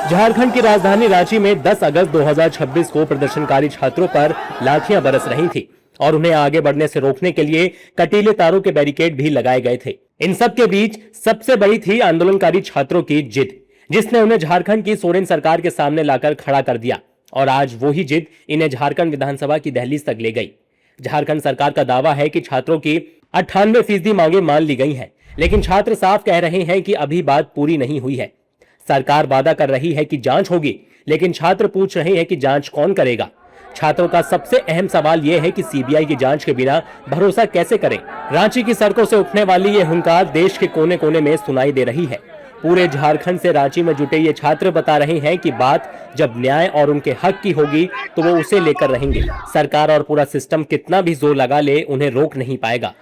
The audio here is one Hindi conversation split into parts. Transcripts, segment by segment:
झारखंड की राजधानी रांची में 10 अगस्त 2026 को प्रदर्शनकारी छात्रों पर लाठियां बरस रही थी और उन्हें आगे बढ़ने से रोकने के लिए कटीले तारों के बैरिकेड भी लगाए गए थे। इन सब के बीच सबसे बड़ी थी आंदोलनकारी छात्रों की जिद, जिसने उन्हें झारखंड की सोरेन सरकार के सामने लाकर खड़ा कर दिया और आज वही जिद इन्हें झारखंड विधानसभा की दहलीज तक ले गई। झारखंड सरकार का दावा है कि छात्रों की 98% मांगे मान ली गई हैं, लेकिन छात्र साफ कह रहे हैं कि अभी बात पूरी नहीं हुई है। सरकार वादा कर रही है कि जांच होगी, लेकिन छात्र पूछ रहे हैं कि जांच कौन करेगा। छात्रों का सबसे अहम सवाल यह है कि सीबीआई की जांच के बिना भरोसा कैसे करें। रांची की सड़कों से उठने वाली ये हुंकार देश के कोने कोने में सुनाई दे रही है। पूरे झारखंड से रांची में जुटे ये छात्र बता रहे हैं कि बात जब न्याय और उनके हक की होगी तो वो उसे लेकर रहेंगे। सरकार और पूरा सिस्टम कितना भी जोर लगा ले, उन्हें रोक नहीं पाएगा।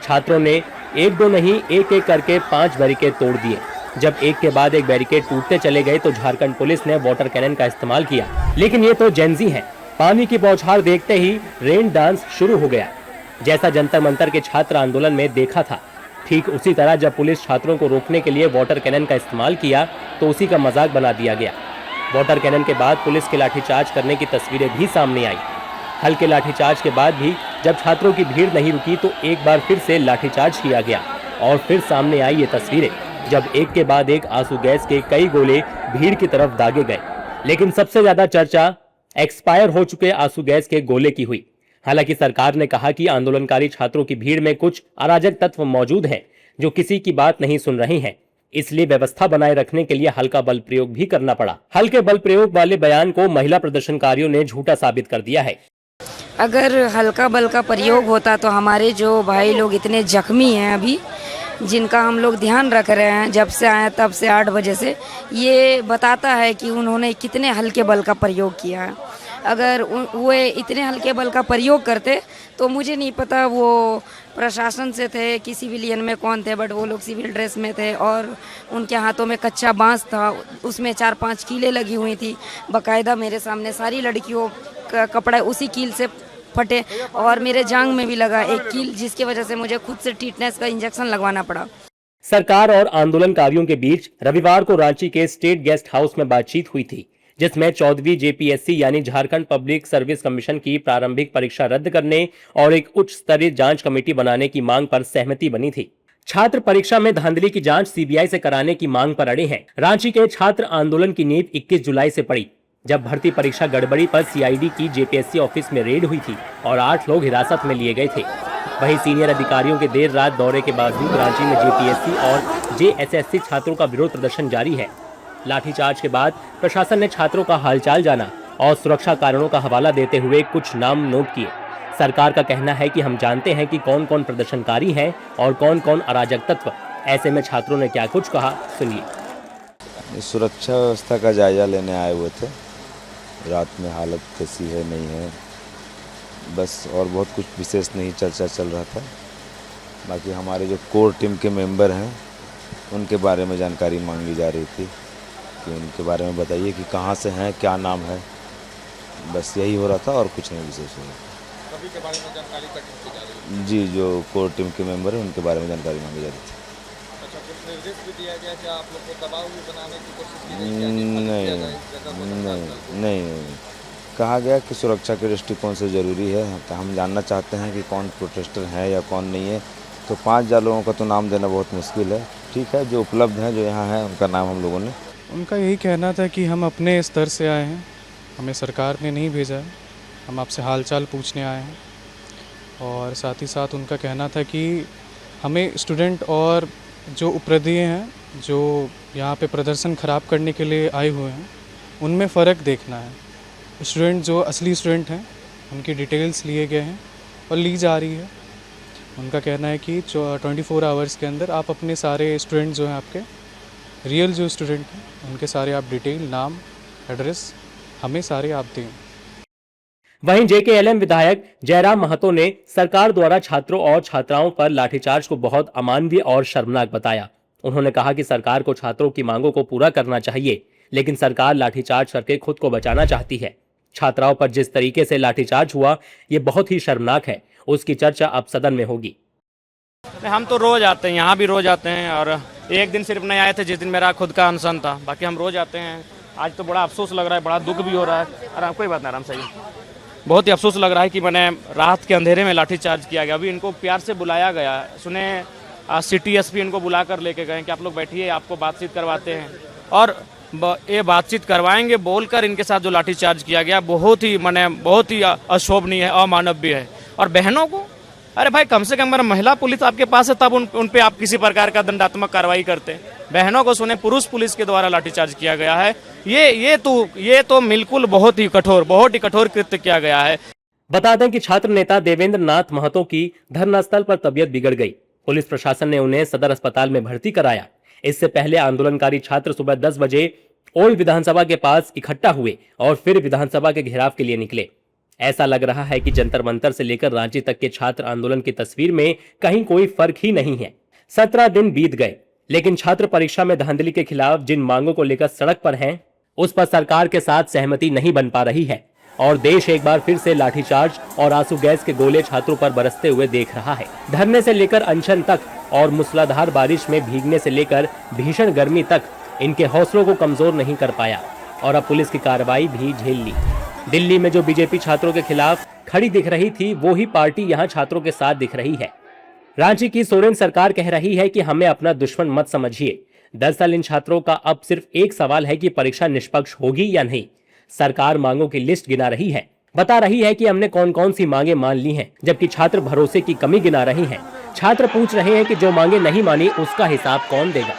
छात्रों ने एक दो नहीं, एक एक करके 5 बैरिकेड तोड़ दिए। जब एक के बाद एक बैरिकेड टूटते चले गए तो झारखंड पुलिस ने वाटर कैनन का इस्तेमाल किया, लेकिन ये तो जेनजी हैं। पानी की बौछार देखते ही रेन डांस शुरू हो गया। जैसा जंतर मंतर के छात्र आंदोलन में देखा था, ठीक उसी तरह जब पुलिस छात्रों को रोकने के लिए वाटर कैनन का इस्तेमाल किया तो उसी का मजाक बना दिया गया। वाटर कैनन के बाद पुलिस के लाठीचार्ज करने की तस्वीरें भी सामने आई। हल्के लाठीचार्ज के बाद भी जब छात्रों की भीड़ नहीं रुकी तो एक बार फिर से लाठीचार्ज किया गया और फिर सामने आई ये तस्वीरें जब एक के बाद एक आंसू गैस के कई गोले भीड़ की तरफ दागे गए। लेकिन सबसे ज्यादा चर्चा एक्सपायर हो चुके आंसू गैस के गोले की हुई। हालांकि सरकार ने कहा कि आंदोलनकारी छात्रों की भीड़ में कुछ अराजक तत्व मौजूद हैं जो किसी की बात नहीं सुन रहे हैं, इसलिए व्यवस्था बनाए रखने के लिए हल्का बल प्रयोग भी करना पड़ा। हल्के बल प्रयोग वाले बयान को महिला प्रदर्शनकारियों ने झूठा साबित कर दिया है। अगर हल्का बल का प्रयोग होता तो हमारे जो भाई लोग इतने जख्मी हैं अभी, जिनका हम लोग ध्यान रख रहे हैं जब से आए तब से 8 बजे से, ये बताता है कि उन्होंने कितने हल्के बल का प्रयोग किया है। अगर वो इतने हल्के बल का प्रयोग करते तो मुझे नहीं पता वो प्रशासन से थे कि सिविलियन में कौन थे, बट वो लोग सिविल ड्रेस में थे और उनके हाथों में कच्चा बांस था, उसमें 4-5 कीलें लगी हुई थी। बाकायदा मेरे सामने सारी लड़कियों का कपड़ा उसी कील से फटे और मेरे जांग में भी लगा एक कील, जिसकी वजह से मुझे खुद से टीटनेस का इंजेक्शन लगवाना पड़ा। सरकार और आंदोलनकारियों के बीच रविवार को रांची के स्टेट गेस्ट हाउस में बातचीत हुई थी, जिसमें 14वीं जेपीएससी यानी झारखंड पब्लिक सर्विस कमीशन की प्रारंभिक परीक्षा रद्द करने और एक उच्च स्तरीय जांच कमेटी बनाने की मांग पर सहमति बनी थी। छात्र परीक्षा में धांधली की जांच सीबीआई से कराने की मांग पर अड़े हैं। रांची के छात्र आंदोलन की नींव 21 जुलाई से पड़ी, जब भर्ती परीक्षा गड़बड़ी पर सीआईडी की जेपीएससी ऑफिस में रेड हुई थी और 8 लोग हिरासत में लिए गए थे। वहीं सीनियर अधिकारियों के देर रात दौरे के बावजूद रांची में जेपीएससी और जेएसएससी छात्रों का विरोध प्रदर्शन जारी है। लाठीचार्ज के बाद प्रशासन ने छात्रों का हालचाल जाना और सुरक्षा कारणों का हवाला देते हुए कुछ नाम नोट किए। सरकार का कहना है कि हम जानते हैं कि कौन कौन प्रदर्शनकारी हैं और कौन कौन अराजक तत्व। ऐसे में छात्रों ने क्या कुछ कहा, सुनिए। सुरक्षा व्यवस्था का जायजा लेने आए हुए थे। रात में हालत कैसी है नहीं है, बस, और बहुत कुछ विशेष नहीं चर्चा चल रहा था। बाकी हमारे जो कोर टीम के मेंबर हैं उनके बारे में जानकारी मांगी जा रही थी कि उनके बारे में बताइए कि कहाँ से हैं, क्या नाम है, बस यही हो रहा था और कुछ नहीं विशेष हो रहा था। सभी के बारे में जानकारी कलेक्ट की जा रही है? जी, जो कोर टीम के मेंबर हैं उनके बारे में जानकारी मांगी जा रही थी। अच्छा, कुछ निर्देश भी दिया गया कि आप लोग को दबाव भी बनाने की कोशिश की गई? नहीं, कहा गया कि सुरक्षा के दृष्टिकोण से ज़रूरी है। हम जानना चाहते हैं कि कौन प्रोटेस्टर है या कौन नहीं है, तो 5,000 लोगों का तो नाम देना बहुत मुश्किल है। ठीक है, जो उपलब्ध हैं, जो यहाँ हैं, उनका नाम हम लोगों ने। उनका यही कहना था कि हम अपने स्तर से आए हैं, हमें सरकार ने नहीं भेजा है, हम आपसे हालचाल पूछने आए हैं। और साथ ही साथ उनका कहना था कि हमें स्टूडेंट और जो उपद्रवी हैं, जो यहाँ पे प्रदर्शन ख़राब करने के लिए आए हुए हैं, उनमें फ़र्क देखना है। स्टूडेंट जो असली स्टूडेंट हैं उनकी डिटेल्स लिए गए हैं और ली जा रही है। उनका कहना है कि 24 आवर्स के अंदर आप अपने सारे स्टूडेंट जो हैं, आपके रियल जो स्टूडेंट हैं, उनके सारे आप डिटेल, नाम, एड्रेस हमें सारे आप दें। वहीं जेकेएलएम विधायक जयराम महतो ने सरकार द्वारा छात्रों और छात्राओं पर लाठीचार्ज को बहुत अमानवीय और शर्मनाक बताया। उन्होंने कहा कि सरकार को छात्रों की मांगों को पूरा करना चाहिए, लेकिन सरकार लाठीचार्ज करके खुद को बचाना चाहती है। छात्राओं पर जिस तरीके से लाठीचार्ज हुआ, ये बहुत ही शर्मनाक है। उसकी चर्चा अब सदन में होगी। हम तो रोज आते हैं, यहाँ भी रोज आते हैं, और एक दिन सिर्फ नहीं आए थे जिस दिन मेरा खुद का अनशन था। बाकी हम रोज आते हैं, आज तो बड़ा अफसोस लग रहा है, बड़ा दुख भी हो रहा है। आराम, कोई बात नहीं, आराम से आइए। बहुत ही अफसोस लग रहा है कि मैंने रात के अंधेरे में लाठीचार्ज किया गया। अभी इनको प्यार से बुलाया गया, सुने सिटी एसपी इनको बुला कर लेके गए कि आप लोग बैठिए, आपको बातचीत करवाते हैं। और ये बातचीत करवाएंगे बोलकर इनके साथ जो लाठीचार्ज किया गया बहुत ही अशोभनीय है, अमानवीय है। और बहनों को, अरे भाई कम से कम अगर महिला पुलिस आपके पास है तब उन पे आप किसी प्रकार का दंडात्मक कार्रवाई करते हैं। बहनों को सुने पुरुष पुलिस के द्वारा लाठीचार्ज किया गया है। ये तो बिल्कुल बहुत ही कठोर कृत्य किया गया है। बता दें कि छात्र नेता देवेंद्र नाथ महतो की धरना स्थल पर तबीयत बिगड़ गई। पुलिस प्रशासन ने उन्हें सदर अस्पताल में भर्ती कराया। इससे पहले आंदोलनकारी छात्र सुबह 10 बजे ओल्ड विधानसभा के पास इकट्ठा हुए और फिर विधानसभा के घेराव के लिए निकले। ऐसा लग रहा है कि जंतर मंतर से लेकर रांची तक के छात्र आंदोलन की तस्वीर में कहीं कोई फर्क ही नहीं है। 17 दिन बीत गए, लेकिन छात्र परीक्षा में धांधली के खिलाफ जिन मांगों को लेकर सड़क पर हैं, उस पर सरकार के साथ सहमति नहीं बन पा रही है और देश एक बार फिर से लाठीचार्ज और आंसू गैस के गोले छात्रों पर बरसते हुए देख रहा है। धरने से लेकर अनशन तक और मूसलाधार बारिश में भीगने से लेकर भीषण गर्मी तक इनके हौसलों को कमजोर नहीं कर पाया और अब पुलिस की कार्रवाई भी झेल ली। दिल्ली में जो बीजेपी छात्रों के खिलाफ खड़ी दिख रही थी, वो ही पार्टी यहाँ छात्रों के साथ दिख रही है। रांची की सोरेन सरकार कह रही है कि हमें अपना दुश्मन मत समझिए। दरअसल इन छात्रों का अब सिर्फ एक सवाल है कि परीक्षा निष्पक्ष होगी या नहीं। सरकार मांगों की लिस्ट गिना रही है, बता रही है कि हमने कौन कौन सी मांगे मान ली हैं, जबकि छात्र भरोसे की कमी गिना रहे हैं। छात्र पूछ रहे हैं कि जो मांगे नहीं मानी उसका हिसाब कौन देगा।